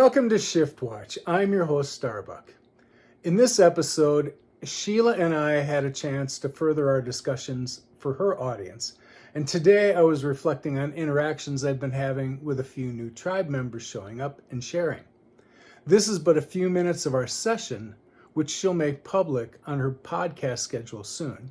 Welcome to ShiftWatch. I'm your host, Starbuck. In this episode, Sheila and I had a chance to further our discussions for her audience. And today I was reflecting on interactions I've been having with a few new tribe members showing up and sharing. This is but a few minutes of our session, which she'll make public on her podcast schedule soon.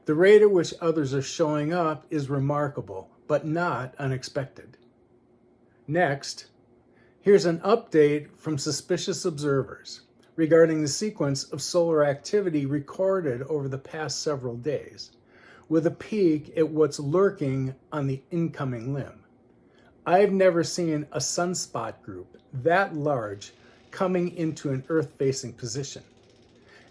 The rate at which others are showing up is remarkable, but not unexpected. Next, here's an update from suspicious observers regarding the sequence of solar activity recorded over the past several days, with a peek at what's lurking on the incoming limb. I've never seen a sunspot group that large coming into an Earth-facing position.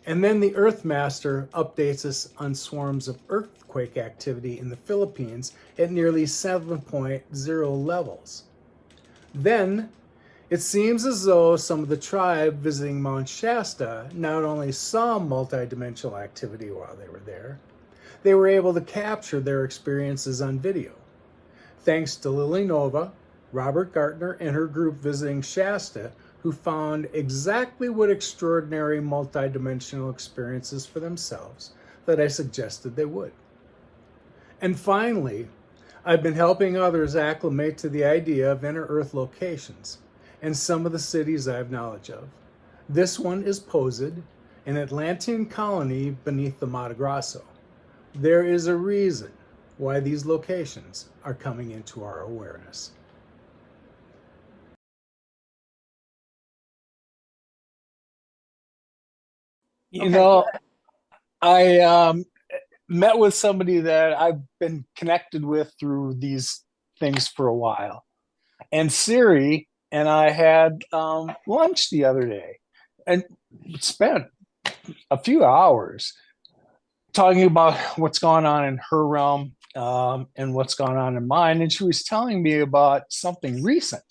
And then the EarthMaster updates us on swarms of earthquake activity in the Philippines at nearly 7.0 levels. Then, it seems as though some of the tribe visiting Mount Shasta not only saw multidimensional activity while they were there, they were able to capture their experiences on video. Thanks to Lily Nova, Robert Gartner, and her group visiting Shasta, who found exactly what extraordinary multidimensional experiences for themselves that I suggested they would. And finally, I've been helping others acclimate to the idea of inner Earth locations and some of the cities I have knowledge of. This one is Poseid, an Atlantean colony beneath the Mato Grosso. There is a reason why these locations are coming into our awareness. You know, I met with somebody that I've been connected with through these things for a while. And Siri and I had lunch the other day and spent a few hours talking about what's going on in her realm and what's going on in mine. And she was telling me about something recent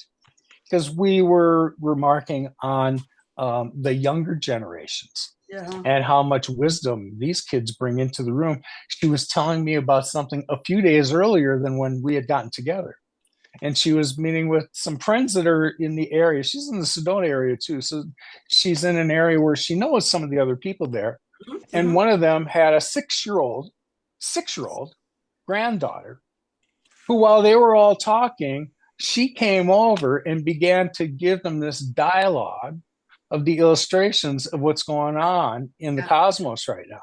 because we were remarking on the younger generations. Yeah. And how much wisdom these kids bring into the room. She was telling me about something a few days earlier than when we had gotten together. And she was meeting with some friends that are in the area. She's in the Sedona area too. So she's in an area where she knows some of the other people there. Mm-hmm. And one of them had a six-year-old granddaughter who, while they were all talking, she came over and began to give them this dialogue of the illustrations of what's going on in the cosmos right now.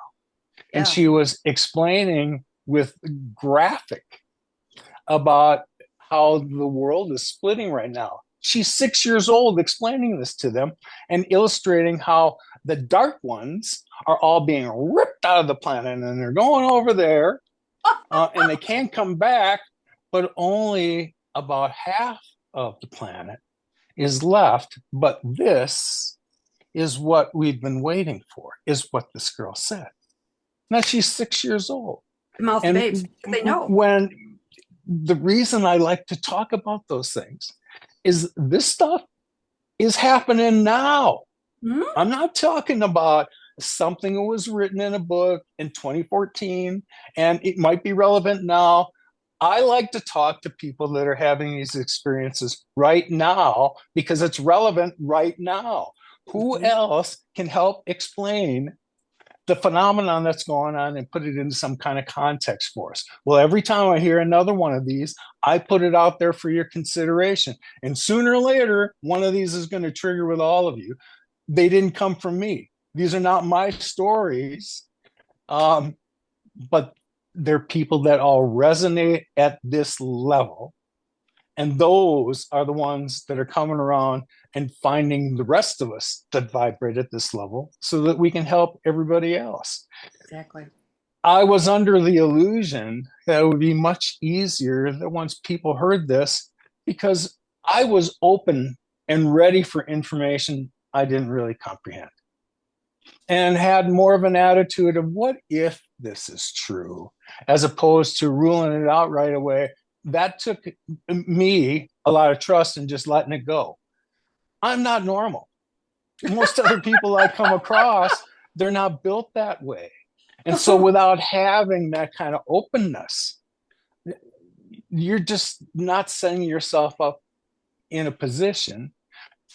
Yeah. And she was explaining with graphic about how the world is splitting right now. She's 6 years old explaining this to them and illustrating how the dark ones are all being ripped out of the planet and they're going over there and they can't come back, but only about half of the planet is left. But this is what we've been waiting for, is what this girl said. Now she's 6 years old. Mouth babes, they know. When the reason I like to talk about those things is this stuff is happening now. Mm-hmm. I'm not talking about something that was written in a book in 2014 and it might be relevant now. I like to talk to people that are having these experiences right now because it's relevant right now. Who else can help explain the phenomenon that's going on and put it into some kind of context for us? Well, every time I hear another one of these, I put it out there for your consideration. And sooner or later, one of these is going to trigger with all of you. They didn't come from me. These are not my stories, but they're people that all resonate at this level. And those are the ones that are coming around and finding the rest of us that vibrate at this level so that we can help everybody else. Exactly. I was under the illusion that it would be much easier that once people heard this, because I was open and ready for information I didn't really comprehend and had more of an attitude of what if this is true, as opposed to ruling it out right away. That took me a lot of trust and just letting it go. I'm not normal. Most other people I come across, they're not built that way. And so without having that kind of openness, you're just not setting yourself up in a position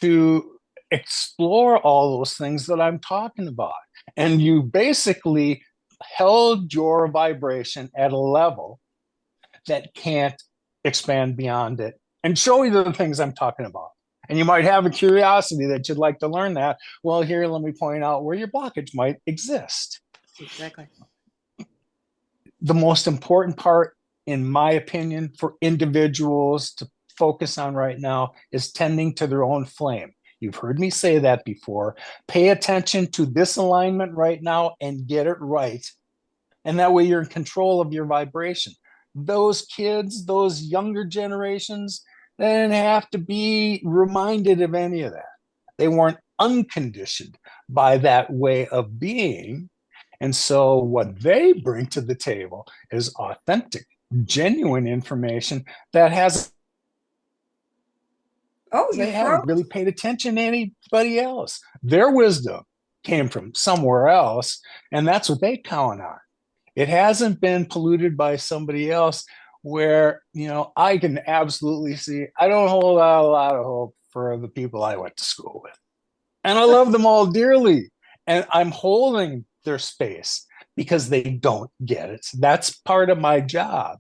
to explore all those things that I'm talking about. And you basically held your vibration at a level that can't expand beyond it and show you the things I'm talking about. And you might have a curiosity that you'd like to learn that. Well, here, let me point out where your blockage might exist. Exactly. The most important part, in my opinion, for individuals to focus on right now is tending to their own flame. You've heard me say that before. Pay attention to this alignment right now and get it right. And that way you're in control of your vibration. Those kids, those younger generations, they didn't have to be reminded of any of that. They weren't unconditioned by that way of being. And so what they bring to the table is authentic, genuine information that has they haven't really paid attention to anybody else. Their wisdom came from somewhere else, and that's what they count on. It hasn't been polluted by somebody else where, I can absolutely see, I don't hold out a lot of hope for the people I went to school with. And I love them all dearly. And I'm holding their space because they don't get it. That's part of my job.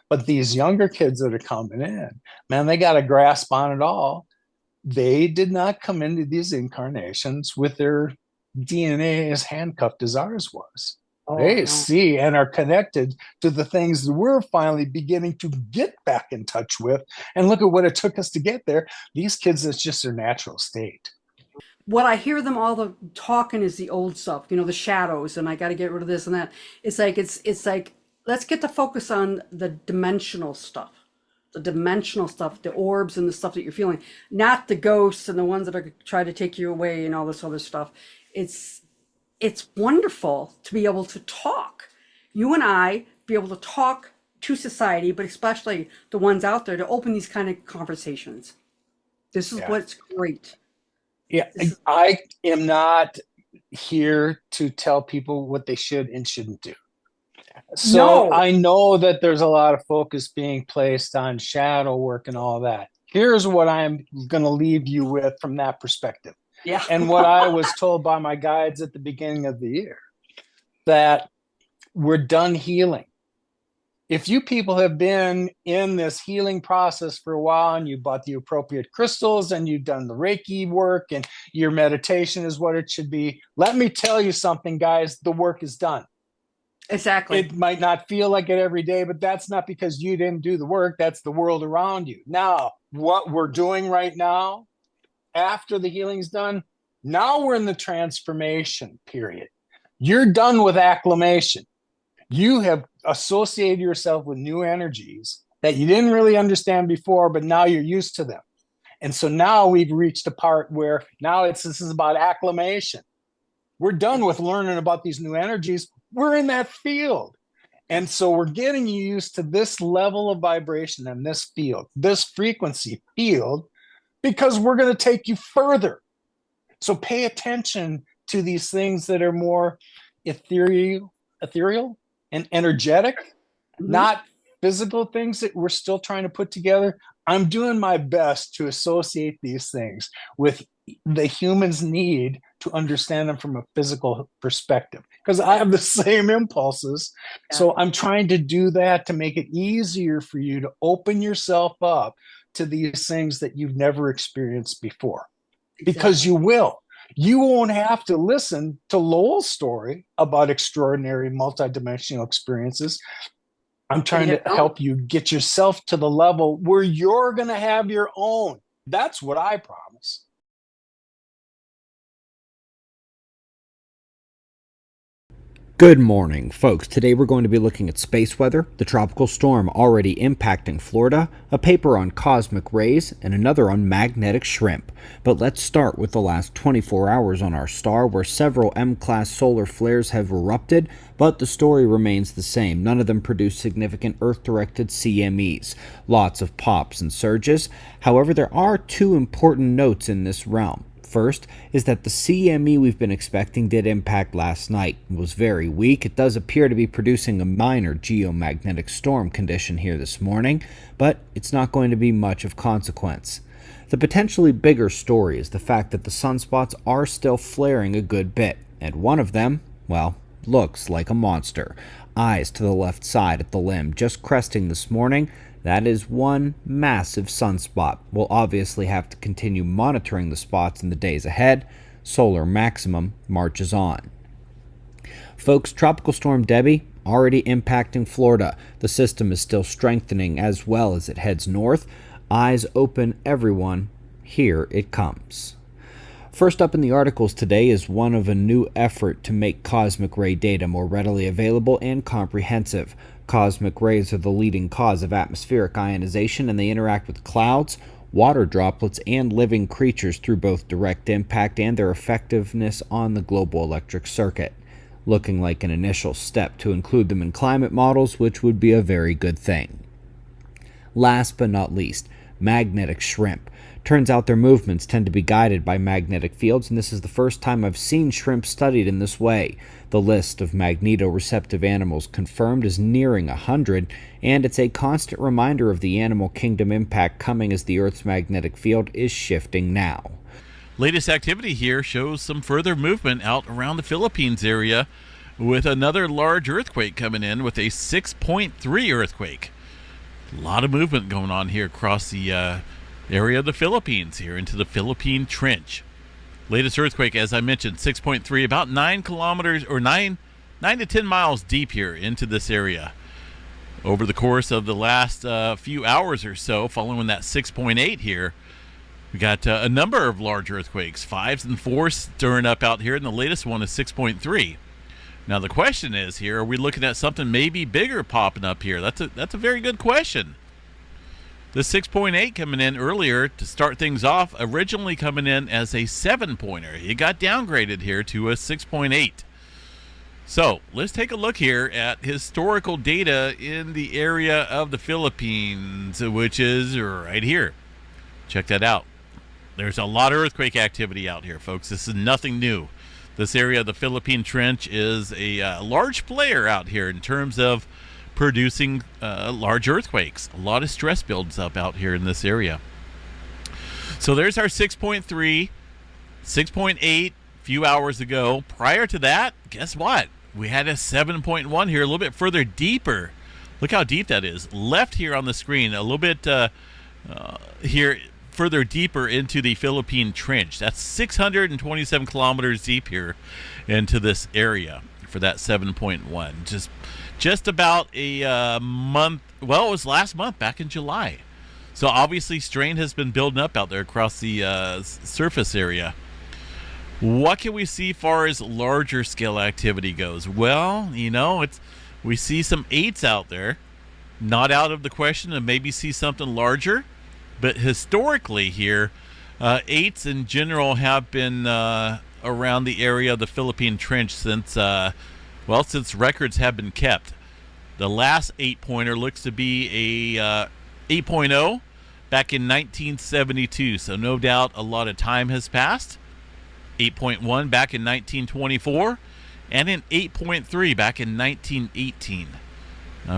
But these younger kids that are coming in, man, they got a grasp on it all. They did not come into these incarnations with their DNA as handcuffed as ours was. They see and are connected to the things that we're finally beginning to get back in touch with. And look at what it took us to get there. These kids, it's just their natural state. What I hear them all the talking is the old stuff, the shadows, and I got to get rid of this and that. It's like, let's get to focus on the dimensional stuff, the orbs and the stuff that you're feeling, not the ghosts and the ones that are trying to take you away and all this other stuff. It's wonderful to be able to talk. You and I be able to talk to society, but especially the ones out there, to open these kind of conversations. This is what's great. Yeah, I am not here to tell people what they should and shouldn't do. So I know that there's a lot of focus being placed on shadow work and all that. Here's what I'm going to leave you with from that perspective. Yeah. And what I was told by my guides at the beginning of the year, that we're done healing. If you people have been in this healing process for a while and you bought the appropriate crystals and you've done the Reiki work and your meditation is what it should be, let me tell you something, guys, the work is done. Exactly. It might not feel like it every day, but that's not because you didn't do the work. That's the world around you. Now, what we're doing right now, after the healing's done, now we're in the transformation period. You're done with acclimation. You have associated yourself with new energies that you didn't really understand before, but now you're used to them. And so now we've reached a part where now this is about acclimation. We're done with learning about these new energies. We're in that field. And so we're getting you used to this level of vibration and this field, this frequency field, because we're going to take you further. So pay attention to these things that are more ethereal and energetic, not physical things that we're still trying to put together. I'm doing my best to associate these things with the human's need to understand them from a physical perspective, because I have the same impulses. Yeah. So I'm trying to do that to make it easier for you to open yourself up to these things that you've never experienced before. Exactly. Because you will. You won't have to listen to Lowell's story about extraordinary multidimensional experiences. I'm trying to help you get yourself to the level where you're going to have your own. That's what I promise. Good morning, folks. Today we're going to be looking at space weather, the tropical storm already impacting Florida, a paper on cosmic rays, and another on magnetic shrimp. But let's start with the last 24 hours on our star, where several M-class solar flares have erupted, but the story remains the same. None of them produce significant Earth-directed CMEs. Lots of pops and surges. However, there are two important notes in this realm. First is that the CME we've been expecting did impact last night. It was very weak. It does appear to be producing a minor geomagnetic storm condition here this morning, but it's not going to be much of consequence. The potentially bigger story is the fact that the sunspots are still flaring a good bit, and one of them, well, looks like a monster. Eyes to the left side at the limb, just cresting this morning. That is one massive sunspot. We'll obviously have to continue monitoring the spots in the days ahead. Solar maximum marches on. Folks, Tropical Storm Debbie already impacting Florida. The system is still strengthening as well as it heads north. Eyes open, everyone. Here it comes. First up in the articles today is one of a new effort to make cosmic ray data more readily available and comprehensive. Cosmic rays are the leading cause of atmospheric ionization, and they interact with clouds, water droplets, and living creatures through both direct impact and their effectiveness on the global electric circuit. Looking like an initial step to include them in climate models, which would be a very good thing. Last but not least, magnetic shrimp. Turns out their movements tend to be guided by magnetic fields, and this is the first time I've seen shrimp studied in this way. The list of magnetoreceptive animals confirmed is nearing 100, and it's a constant reminder of the animal kingdom impact coming as the Earth's magnetic field is shifting now. Latest activity here shows some further movement out around the Philippines area, with another large earthquake coming in with a 6.3 earthquake. A lot of movement going on here across the area of the Philippines here into the Philippine Trench. Latest earthquake, as I mentioned, 6.3, about 9 kilometers or 9 to 10 miles deep here into this area. Over the course of the last few hours or so, following that 6.8 here, we got a number of large earthquakes, 5s and 4s stirring up out here, and the latest one is 6.3. Now the question is here, are we looking at something maybe bigger popping up here? That's a very good question. The 6.8 coming in earlier to start things off, originally coming in as a 7-pointer. It got downgraded here to a 6.8. So let's take a look here at historical data in the area of the Philippines, which is right here. Check that out. There's a lot of earthquake activity out here, folks. This is nothing new. This area of the Philippine Trench is a large player out here in terms of producing large earthquakes. A lot of stress builds up out here in this area. So there's our 6.3, 6.8 a few hours ago. Prior to that, guess what? We had a 7.1 here, a little bit further deeper. Look how deep that is. Left here on the screen, a little bit here further deeper into the Philippine Trench. That's 627 kilometers deep here into this area for that 7.1. Just about a month. Well, it was last month, back in July. So obviously strain has been building up out there across the surface area. What can we see far as larger scale activity goes? Well, we see some 8s out there. Not out of the question to maybe see something larger. But historically here, 8s in general have been around the area of the Philippine Trench since records have been kept. The last 8-pointer looks to be a 8.0 back in 1972. So no doubt a lot of time has passed. 8.1 back in 1924, and an 8.3 back in 1918.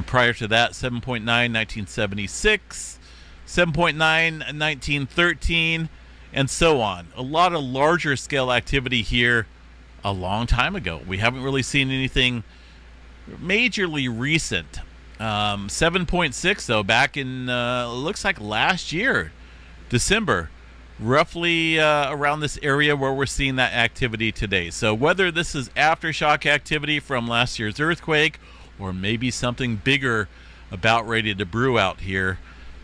Prior to that, 7.9, 1976, 7.9, 1913, and so on. A lot of larger scale activity here a long time ago. We haven't really seen anything majorly recent. 7.6, though, back in, looks like last year, December. Roughly around this area where we're seeing that activity today. So whether this is aftershock activity from last year's earthquake or maybe something bigger about ready to brew out here,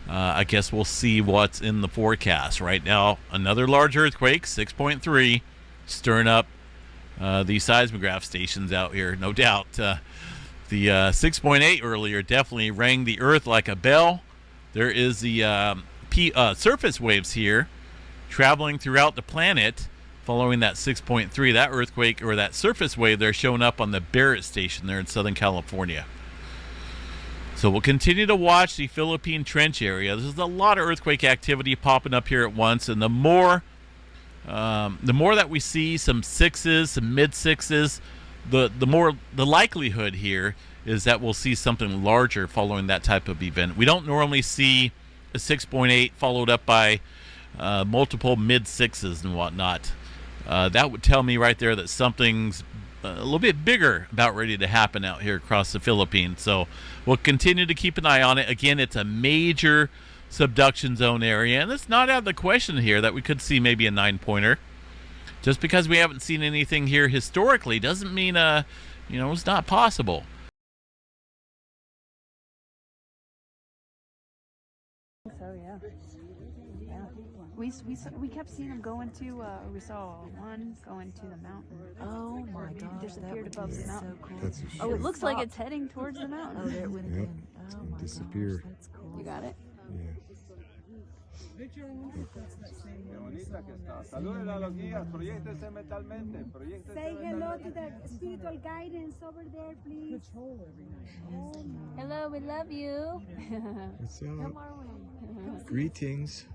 I guess we'll see what's in the forecast. Right now, another large earthquake, 6.3, stirring up the seismograph stations out here, no doubt. The 6.8 earlier definitely rang the earth like a bell. There is the surface waves here traveling throughout the planet following that 6.3, that earthquake or that surface wave there showing up on the Barrett station there in Southern California. So we'll continue to watch the Philippine Trench area. There's a lot of earthquake activity popping up here at once, and the more that we see some 6s, some mid 6s, the more the likelihood here is that we'll see something larger following that type of event. We don't normally see a 6.8 followed up by multiple mid-6s and whatnot. That would tell me right there that something's a little bit bigger about ready to happen out here across the Philippines. So we'll continue to keep an eye on it. Again, it's a major subduction zone area, and it's not out of the question here that we could see maybe a 9-pointer. Just because we haven't seen anything here historically doesn't mean it's not possible. So yeah. We kept seeing them going to. We saw one going to the mountain. Oh my God! Disappeared above the mountain. So cool. That's Oh, it looks like it's heading towards the mountain. Oh, there it went Yep. again. Oh my Disappear. gosh, that's cool. You got it. Yeah. Say hello to the spiritual guidance over there, please. Hello, we love you. What's up? Greetings.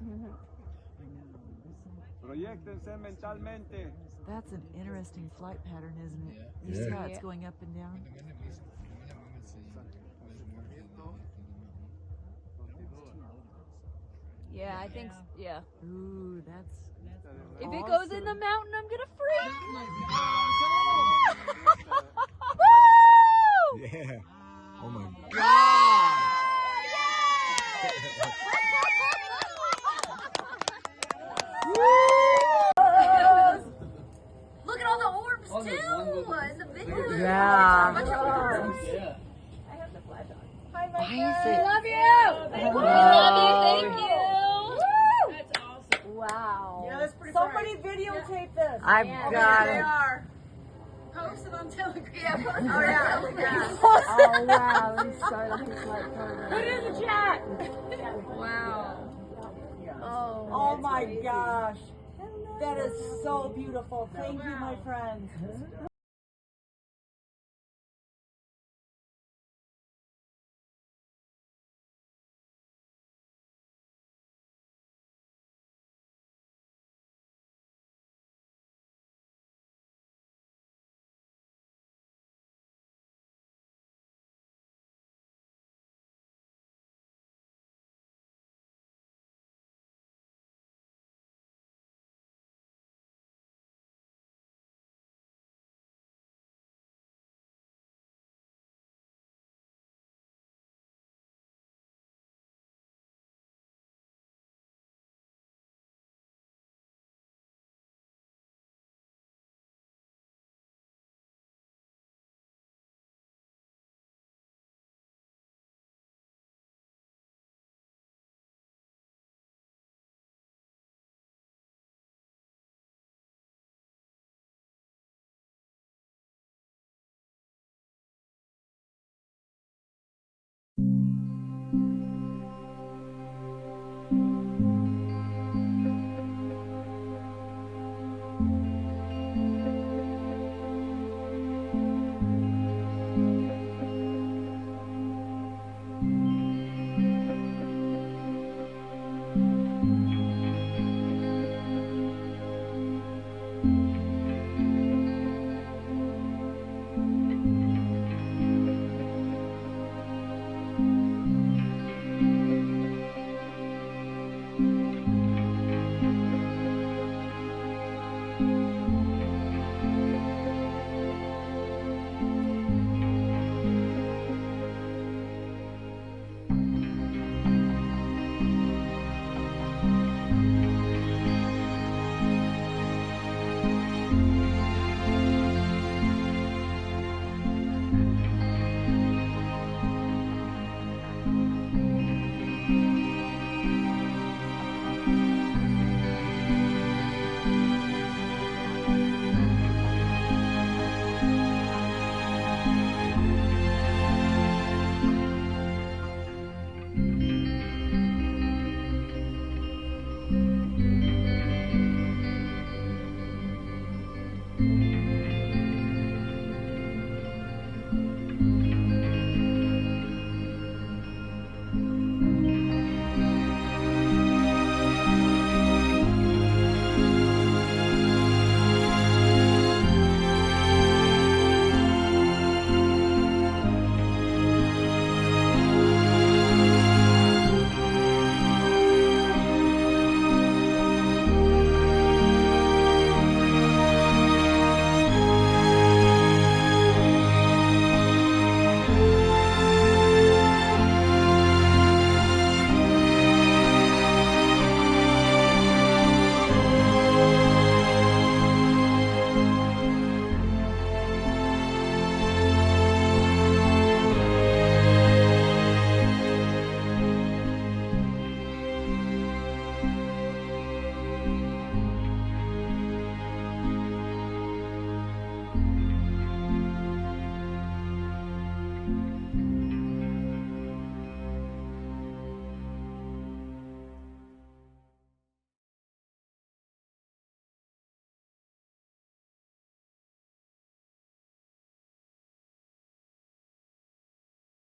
That's an interesting flight pattern, isn't it? You Yeah. see how it's going up and down? Yeah, I think. Yeah. Ooh, that's. If it goes in the mountain, I'm gonna freak. Woo! Yeah. Oh my God. Look at all the orbs too in the video. Yeah. Bunch of orbs. I have the flash on. Hi, my friend. it? Love you. We love you. Thank you. That's awesome. Wow. Yeah, that's pretty Somebody videotape this. I've got it. Post it on Telegram. Oh yeah. Oh wow, let me start on this light program. Put it in the chat. Wow. Oh my gosh. That is so beautiful. Thank you, my friends.